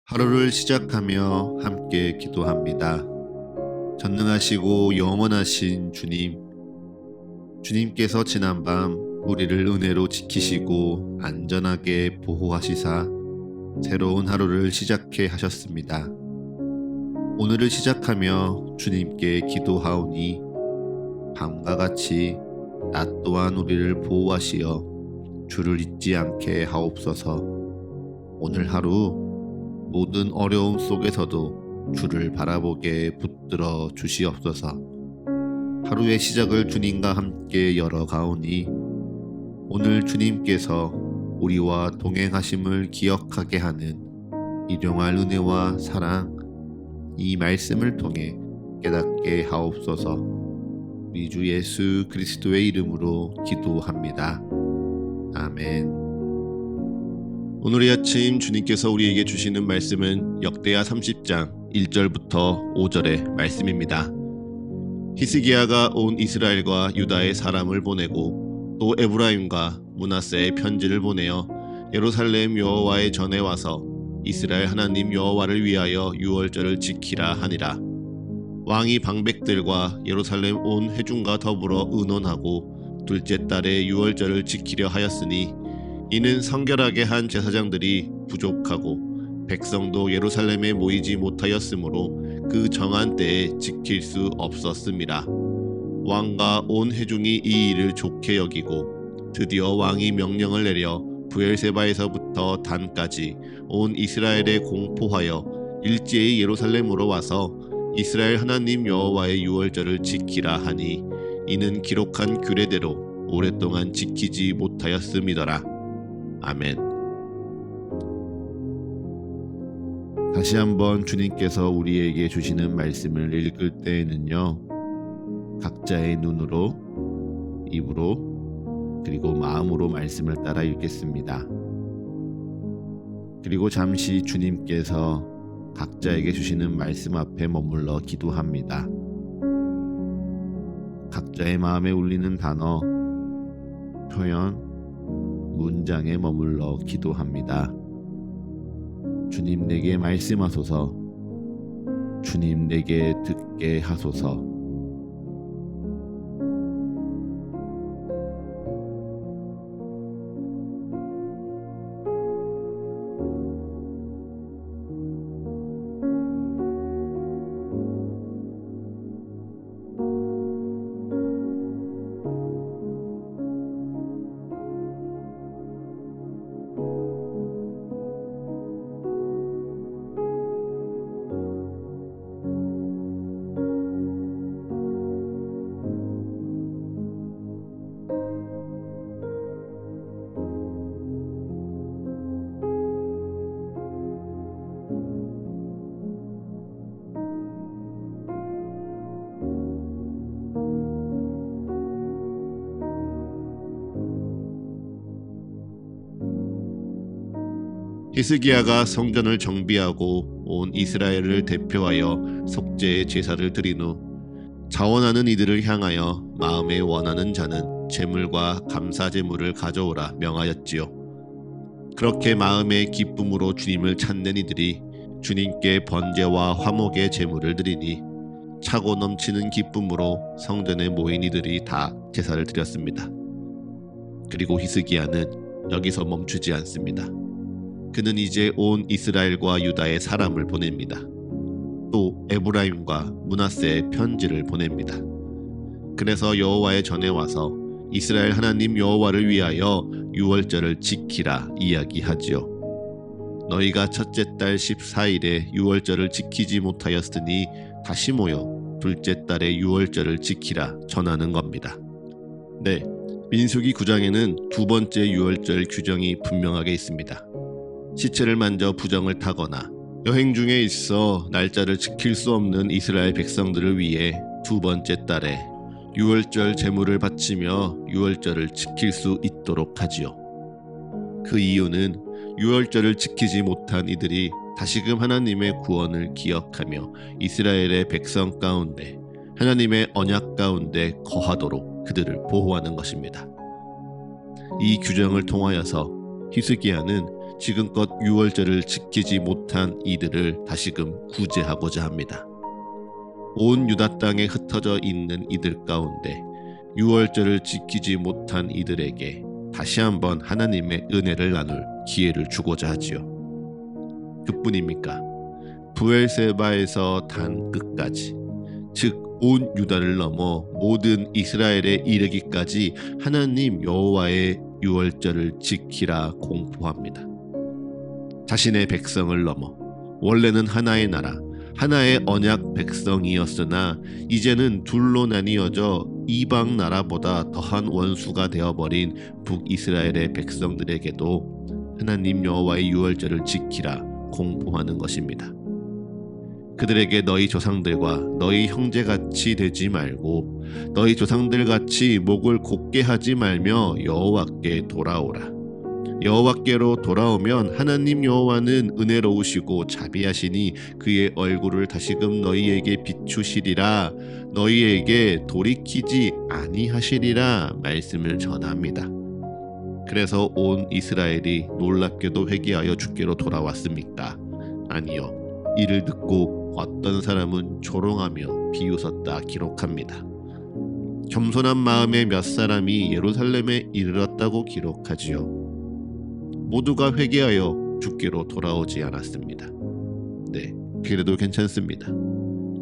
하루를 시작하며 함께 기도합니다. 전능하시고 영원하신 주님, 주님께서 지난밤 우리를 은혜로 지키시고 안전하게 보호하시사 새로운 하루를 시작해 하셨습니다. 오늘을 시작하며 주님께 기도하오니 밤과 같이 낮 또한 우리를 보호하시어 주를 잊지 않게 하옵소서. 오늘 하루 모든 어려움 속에서도 주를 바라보게 붙들어 주시옵소서. 하루의 시작을 주님과 함께 열어가오니 오늘 주님께서 우리와 동행하심을 기억하게 하는 일용할 은혜와 사랑, 이 말씀을 통해 깨닫게 하옵소서. 우리 주 예수 그리스도의 이름으로 기도합니다. 아멘. 오늘 이 아침 주님께서 우리에게 주시는 말씀은 역대하 30장 1절부터 5절의 말씀입니다. 히스기야가 온 이스라엘과 유다의 사람을 보내고 또 에브라임과 므낫세에 편지를 보내어 예루살렘 여호와의 전에 와서 이스라엘 하나님 여호와를 위하여 유월절을 지키라 하니라. 왕이 방백들과 예루살렘 온 회중과 더불어 의논하고 둘째 달에 유월절을 지키려 하였으니 이는 성결하게 한 제사장들이 부족하고 백성도 예루살렘에 모이지 못하였으므로 그 정한 때에 지킬 수 없었음이라. 왕과 온 회중이 이 일을 좋게 여기고 드디어 왕이 명령을 내려 브엘세바에서부터 단까지 온 이스라엘에 공포하여 일제히 예루살렘으로 와서 이스라엘 하나님 여호와의 유월절을 지키라 하니 이는 기록한 규례대로 오랫동안 지키지 못하였음이더라. 아멘. 다시 한번 주님께서 우리에게 주시는 말씀을 읽을 때에는요, 각자의 눈으로, 입으로, 그리고 마음으로 말씀을 따라 읽겠습니다. 그리고 잠시 주님께서 각자에게 주시는 말씀 앞에 머물러 기도합니다. 각자의 마음에 울리는 단어, 표현, 문장에 머물러 기도합니다. 주님 내게 말씀하소서. 주님 내게 듣게 하소서. 히스기야가 성전을 정비하고 온 이스라엘을 대표하여 속죄의 제사를 드린 후 자원하는 이들을 향하여 마음에 원하는 자는 제물과 감사 제물을 가져오라 명하였지요. 그렇게 마음의 기쁨으로 주님을 찾는 이들이 주님께 번제와 화목의 제물을 드리니 차고 넘치는 기쁨으로 성전에 모인 이들이 다 제사를 드렸습니다. 그리고 히스기야는 여기서 멈추지 않습니다. 그는 이제 온 이스라엘과 유다의 사람을 보냅니다. 또 에브라임과 므낫세에 편지를 보냅니다. 그래서 여호와의 전에 와서 이스라엘 하나님 여호와를 위하여 유월절을 지키라 이야기하지요. 너희가 첫째 달 14일에 유월절을 지키지 못하였으니 다시 모여 둘째 달에 유월절을 지키라 전하는 겁니다. 네, 민수기 9장에는 두 번째 유월절 규정이 분명하게 있습니다. 시체를 만져 부정을 타거나 여행 중에 있어 날짜를 지킬 수 없는 이스라엘 백성들을 위해 두 번째 달에 유월절 제물을 바치며 유월절을 지킬 수 있도록 하지요. 그 이유는 유월절을 지키지 못한 이들이 다시금 하나님의 구원을 기억하며 이스라엘의 백성 가운데 하나님의 언약 가운데 거하도록 그들을 보호하는 것입니다. 이 규정을 통하여서 히스기야는 지금껏 유월절을 지키지 못한 이들을 다시금 구제하고자 합니다. 온 유다 땅에 흩어져 있는 이들 가운데 유월절을 지키지 못한 이들에게 다시 한번 하나님의 은혜를 나눌 기회를 주고자 하지요. 그뿐입니까? 브엘세바에서 단 끝까지, 즉 온 유다를 넘어 모든 이스라엘에 이르기까지 하나님 여호와의 유월절을 지키라 공포합니다. 자신의 백성을 넘어 원래는 하나의 나라, 하나의 언약 백성이었으나 이제는 둘로 나뉘어져 이방 나라보다 더한 원수가 되어버린 북이스라엘의 백성들에게도 하나님 여호와의 유월절을 지키라 공포하는 것입니다. 그들에게 너희 조상들과 너희 형제같이 되지 말고 너희 조상들같이 목을 곧게 하지 말며 여호와께 돌아오라. 여호와께로 돌아오면 하나님 여호와는 은혜로우시고 자비하시니 그의 얼굴을 다시금 너희에게 비추시리라. 너희에게 돌이키지 아니하시리라 말씀을 전합니다. 그래서 온 이스라엘이 놀랍게도 회개하여 주께로 돌아왔습니까? 아니요. 이를 듣고 어떤 사람은 조롱하며 비웃었다 기록합니다. 겸손한 마음의 몇 사람이 예루살렘에 이르렀다고 기록하지요. 모두가 회개하여 주께로 돌아오지 않았습니다. 네, 그래도 괜찮습니다.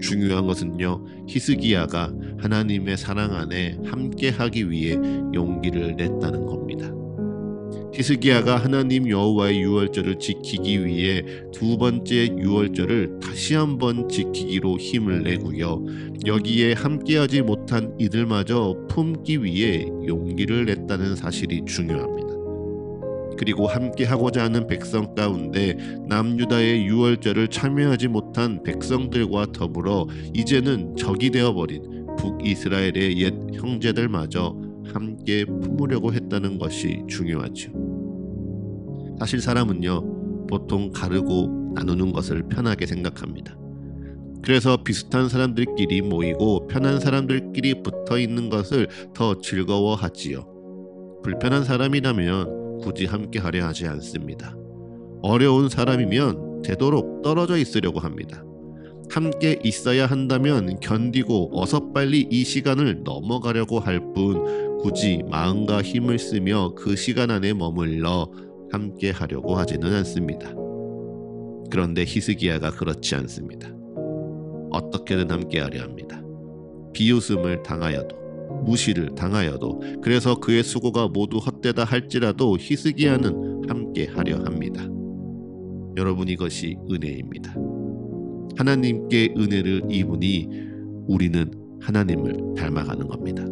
중요한 것은요, 히스기야가 하나님의 사랑 안에 함께하기 위해 용기를 냈다는 겁니다. 히스기야가 하나님 여호와의 유월절을 지키기 위해 두 번째 유월절을 다시 한번 지키기로 힘을 내고요. 여기에 함께하지 못한 이들마저 품기 위해 용기를 냈다는 사실이 중요합니다. 그리고 함께하고자 하는 백성 가운데 남유다의 유월절을 참여하지 못한 백성들과 더불어 이제는 적이 되어버린 북이스라엘의 옛 형제들마저 함께 품으려고 했다는 것이 중요하죠. 사실 사람은요, 보통 가르고 나누는 것을 편하게 생각합니다. 그래서 비슷한 사람들끼리 모이고 편한 사람들끼리 붙어 있는 것을 더 즐거워하지요. 불편한 사람이라면 굳이 함께 하려 하지 않습니다. 어려운 사람이면 되도록 떨어져 있으려고 합니다. 함께 있어야 한다면 견디고 어서 빨리 이 시간을 넘어가려고 할 뿐 굳이 마음과 힘을 쓰며 그 시간 안에 머물러 함께 하려고 하지는 않습니다. 그런데 히스기야가 그렇지 않습니다. 어떻게든 함께 하려 합니다. 비웃음을 당하여도 무시를 당하여도 그래서 그의 수고가 모두 헛되다 할지라도 히스기야는 함께 하려 합니다. 여러분, 이것이 은혜입니다. 하나님께 은혜를 입으니 우리는 하나님을 닮아가는 겁니다.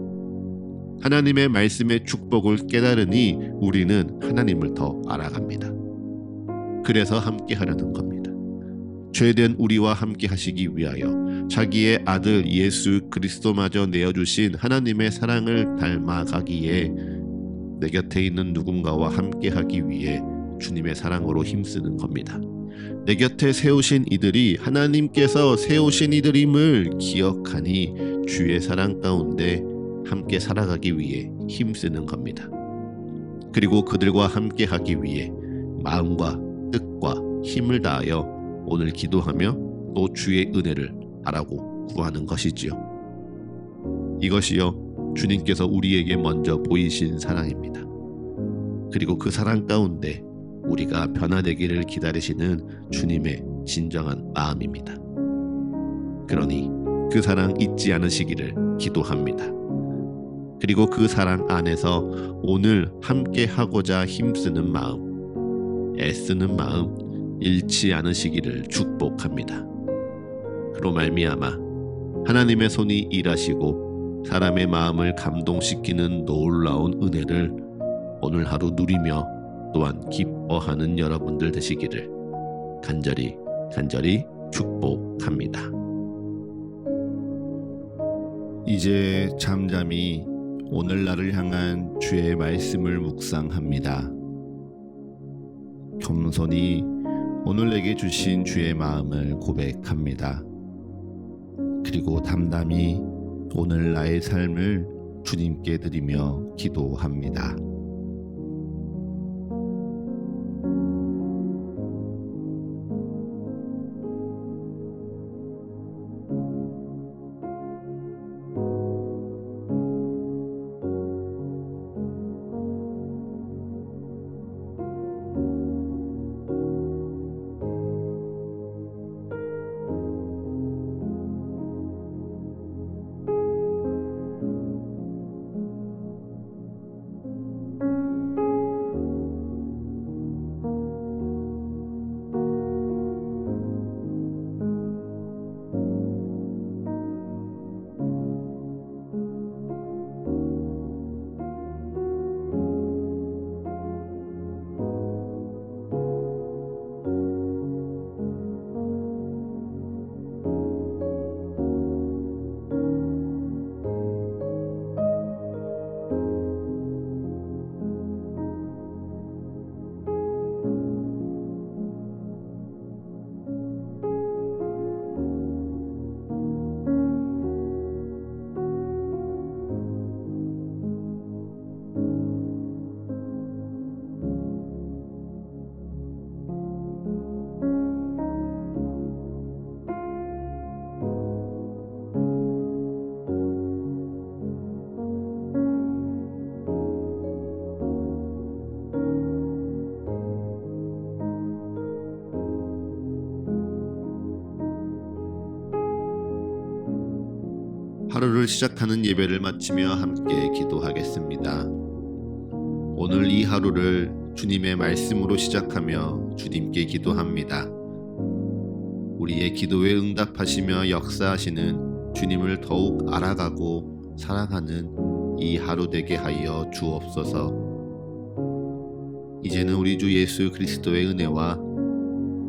하나님의 말씀의 축복을 깨달으니 우리는 하나님을 더 알아갑니다. 그래서 함께 하려는 겁니다. 죄된 우리와 함께 하시기 위하여 자기의 아들 예수 그리스도마저 내어주신 하나님의 사랑을 닮아가기에 내 곁에 있는 누군가와 함께 하기 위해 주님의 사랑으로 힘쓰는 겁니다. 내 곁에 세우신 이들이 하나님께서 세우신 이들임을 기억하니 주의 사랑 가운데 함께 살아가기 위해 힘쓰는 겁니다. 그리고 그들과 함께 하기 위해 마음과 뜻과 힘을 다하여 오늘 기도하며 또 주의 은혜를 바라고 구하는 것이지요. 이것이요, 주님께서 우리에게 먼저 보이신 사랑입니다. 그리고 그 사랑 가운데 우리가 변화되기를 기다리시는 주님의 진정한 마음입니다. 그러니 그 사랑 잊지 않으시기를 기도합니다. 그리고 그 사랑 안에서 오늘 함께 하고자 힘쓰는 마음, 애쓰는 마음 잃지 않으시기를 축복합니다. 그로 말미암아 하나님의 손이 일하시고 사람의 마음을 감동시키는 놀라운 은혜를 오늘 하루 누리며 또한 기뻐하는 여러분들 되시기를 간절히 축복합니다. 이제 잠잠히 오늘날을 향한 주의 말씀을 묵상합니다. 겸손히 오늘 내게 주신 주의 마음을 고백합니다. 그리고 담담히 오늘 나의 삶을 주님께 드리며 기도합니다. 하루를 시작하는 예배를 마치며 함께 기도하겠습니다. 오늘 이 하루를 주님의 말씀으로 시작하며 주님께 기도합니다. 우리의 기도에 응답하시며 역사하시는 주님을 더욱 알아가고 사랑하는 이 하루 되게 하여 주옵소서. 이제는 우리 주 예수 그리스도의 은혜와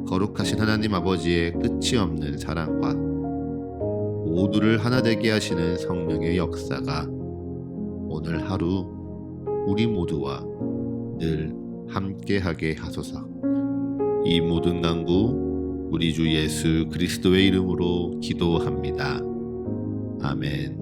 거룩하신 하나님 아버지의 끝이 없는 사랑과 모두를 하나 되게 하시는 성령의 역사가 오늘 하루 우리 모두와 늘 함께하게 하소서. 이 모든 간구 우리 주 예수 그리스도의 이름으로 기도합니다. 아멘.